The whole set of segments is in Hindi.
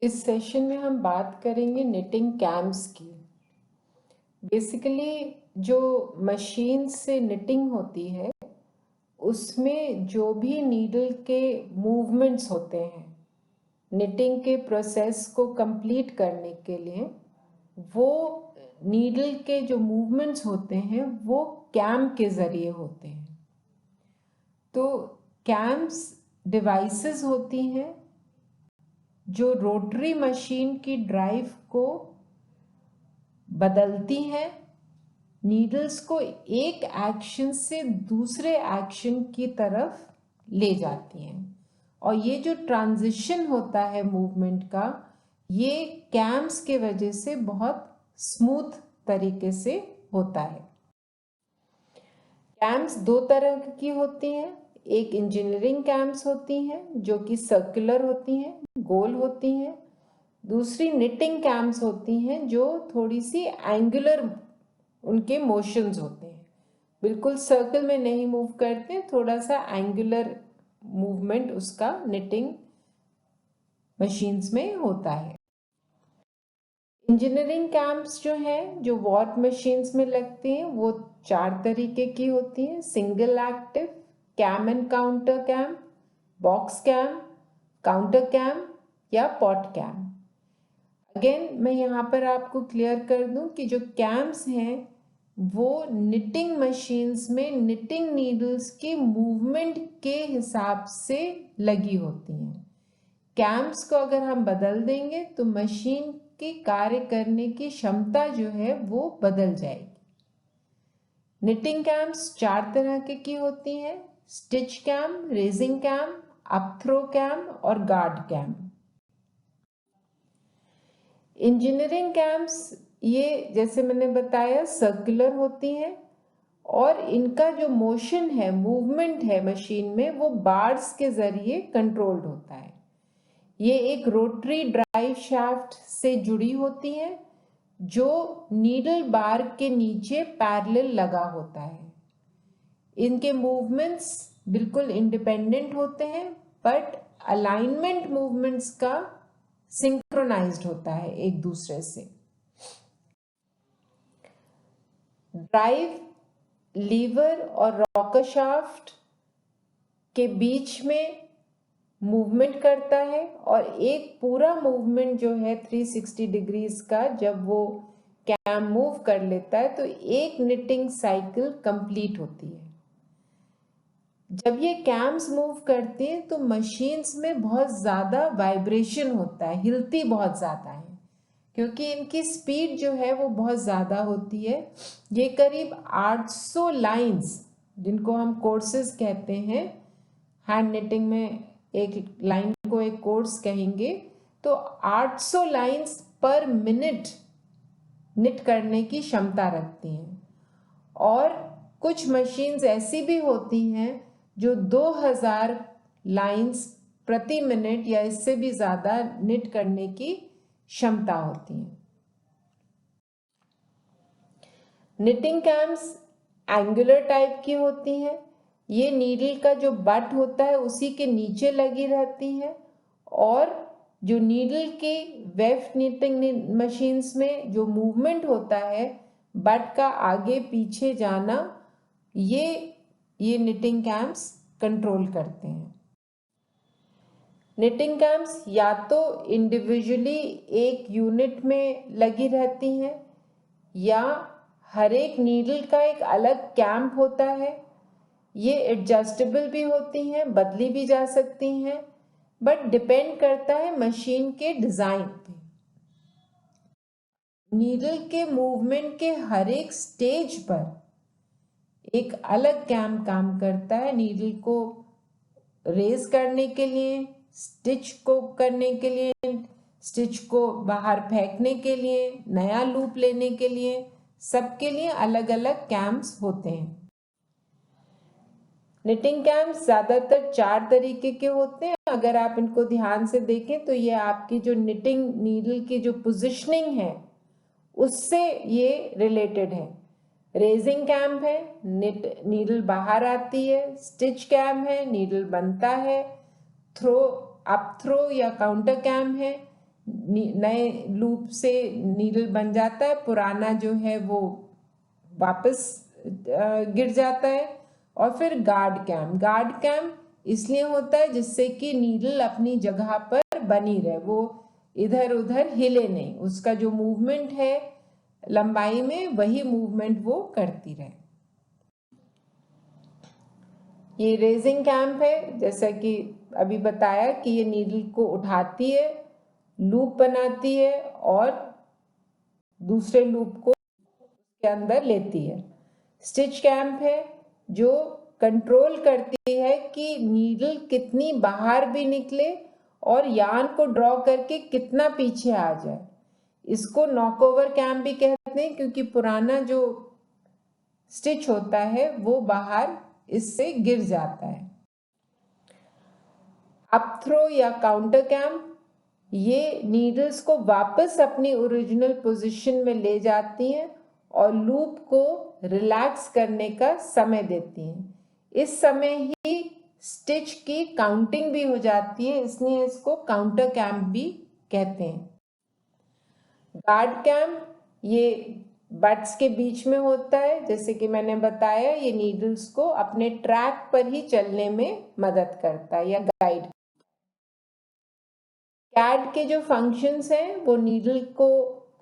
इस सेशन में हम बात करेंगे निटिंग कैम्स की। बेसिकली जो मशीन से निटिंग होती है उसमें जो भी नीडल के मूवमेंट्स होते हैं निटिंग के प्रोसेस को कंप्लीट करने के लिए, वो नीडल के जो मूवमेंट्स होते हैं वो कैम के ज़रिए होते हैं। तो कैम्स डिवाइसेस होती हैं जो रोटरी मशीन की ड्राइव को बदलती हैं, नीडल्स को एक एक्शन से दूसरे एक्शन की तरफ ले जाती हैं। और ये जो ट्रांजिशन होता है मूवमेंट का, ये कैम्स के वजह से बहुत स्मूथ तरीके से होता है। कैम्स दो तरह की होती हैं। एक इंजीनियरिंग कैम्स होती हैं जो कि सर्कुलर होती हैं, गोल होती हैं। दूसरी निटिंग कैम्स होती हैं जो थोड़ी सी एंगुलर उनके मोशंस होते हैं, बिल्कुल सर्कल में नहीं मूव करते, थोड़ा सा एंगुलर मूवमेंट उसका निटिंग मशीन्स में होता है। इंजीनियरिंग कैम्स जो हैं जो वॉर्प मशीन्स में लगती हैं वो चार तरीके की होती हैं: single active, cam and counter cam, box cam, counter cam या पॉट कैम। अगेन मैं यहाँ पर आपको क्लियर कर दूं कि जो कैम्स हैं वो निटिंग मशीन्स में निटिंग नीडल्स के मूवमेंट के हिसाब से लगी होती हैं। कैम्स को अगर हम बदल देंगे तो मशीन की कार्य करने की क्षमता जो है वो बदल जाएगी। निटिंग कैम्स चार तरह की होती हैं: stitch cam, raising cam, up throw cam और गार्ड कैम। इंजीनियरिंग कैम्स ये जैसे मैंने बताया सर्कुलर होती हैं और इनका जो मोशन है, मूवमेंट है मशीन में, वो बार्स के जरिए कंट्रोल्ड होता है। ये एक रोटरी ड्राइव शाफ्ट से जुड़ी होती हैं जो नीडल बार के नीचे पैरेलल लगा होता है। इनके मूवमेंट्स बिल्कुल इंडिपेंडेंट होते हैं, बट अलाइनमेंट मूवमेंट्स का सिंक्रोनाइज्ड होता है एक दूसरे से। ड्राइव लीवर और रॉकर शाफ्ट के बीच में मूवमेंट करता है और एक पूरा मूवमेंट जो है 360 डिग्रीज का जब वो कैम मूव कर लेता है तो एक निटिंग साइकिल कंप्लीट होती है। जब ये कैम्स मूव करती हैं तो मशीन्स में बहुत ज़्यादा वाइब्रेशन होता है, हिलती बहुत ज़्यादा है क्योंकि इनकी स्पीड जो है वो बहुत ज़्यादा होती है। ये करीब 800 लाइंस, जिनको हम कोर्सेज कहते हैं, हैंड निटिंग में एक लाइन को एक कोर्स कहेंगे, तो 800 लाइंस पर मिनट निट करने की क्षमता रखती हैं। और कुछ मशीन्स ऐसी भी होती हैं जो 2000 लाइंस प्रति मिनट या इससे भी ज़्यादा निट करने की क्षमता होती हैं। निटिंग कैम्स एंगुलर टाइप की होती हैं। ये नीडल का जो बट होता है उसी के नीचे लगी रहती हैं और जो नीडल के वेफ्ट निटिंग मशीन्स में जो मूवमेंट होता है, बट का आगे पीछे जाना, ये निटिंग कैम्स कंट्रोल करते हैं। निटिंग कैम्स या तो इंडिविजुअली एक यूनिट में लगी रहती हैं या हर एक नीडल का एक अलग कैम्प होता है। ये एडजस्टेबल भी होती हैं, बदली भी जा सकती हैं, बट डिपेंड करता है मशीन के डिज़ाइन पे। नीडल के मूवमेंट के हर एक स्टेज पर एक अलग कैम्प काम करता है। नीडल को रेज करने के लिए, स्टिच को करने के लिए, स्टिच को बाहर फेंकने के लिए, नया लूप लेने के लिए, सबके लिए अलग अलग कैम्स होते हैं। निटिंग कैम्स ज़्यादातर चार तरीके के होते हैं। अगर आप इनको ध्यान से देखें तो ये आपकी जो निटिंग नीडल की जो पोजिशनिंग है उससे ये रिलेटेड है। रेजिंग कैम्प है, नीडल बाहर आती है। स्टिच कैम है, नीडल बनता है। थ्रो अप थ्रो या काउंटर कैम है, नए लूप से नीडल बन जाता है, पुराना जो है वो वापस गिर जाता है। और फिर गार्ड कैम इसलिए होता है जिससे कि नीडल अपनी जगह पर बनी रहे, वो इधर उधर हिले नहीं, उसका जो मूवमेंट है लंबाई में वही मूवमेंट वो करती रहे। ये रेजिंग कैम्प है, जैसा कि अभी बताया कि ये नीडल को उठाती है, लूप बनाती है और दूसरे लूप को के अंदर लेती है। स्टिच कैम्प है जो कंट्रोल करती है कि नीडल कितनी बाहर भी निकले और यार्न को ड्रॉ करके कितना पीछे आ जाए। इसको नॉकओवर कैम्प भी कहते हैं क्योंकि पुराना जो स्टिच होता है वो बाहर इससे गिर जाता है। अप थ्रो या काउंटर कैम्प, ये नीडल्स को वापस अपनी ओरिजिनल पोजीशन में ले जाती हैं और लूप को रिलैक्स करने का समय देती हैं। इस समय ही स्टिच की काउंटिंग भी हो जाती है, इसलिए इसको काउंटर कैम्प भी कहते हैं। गार्ड कैम्प ये बट्स के बीच में होता है, जैसे कि मैंने बताया ये नीडल्स को अपने ट्रैक पर ही चलने में मदद करता है या गाइड। कैड के जो फंक्शंस हैं वो नीडल को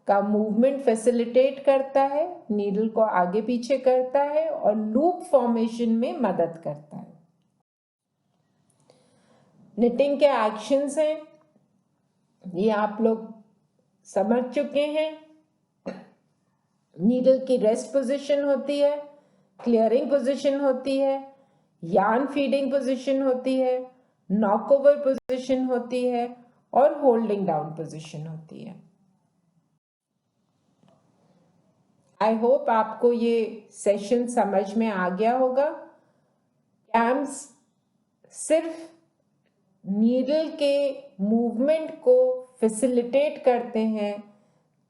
का मूवमेंट फैसिलिटेट करता है, नीडल को आगे पीछे करता है और लूप फॉर्मेशन में मदद करता है। निटिंग के एक्शंस हैं, ये आप लोग समझ चुके हैं। नीडल की रेस्ट पोजीशन होती है, क्लियरिंग पोजीशन होती है, यार्न फीडिंग पोजीशन होती है, नॉकओवर पोजीशन होती है और होल्डिंग डाउन पोजीशन होती है। आई होप आपको ये सेशन समझ में आ गया होगा। कैम्स सिर्फ नीडल के मूवमेंट को फैसिलिटेट करते हैं,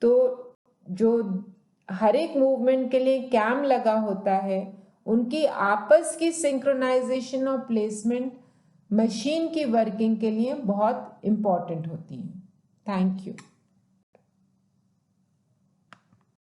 तो जो हर एक मूवमेंट के लिए कैम लगा होता है उनकी आपस की सिंक्रोनाइजेशन और प्लेसमेंट मशीन की वर्किंग के लिए बहुत इम्पॉर्टेंट होती है। Thank you.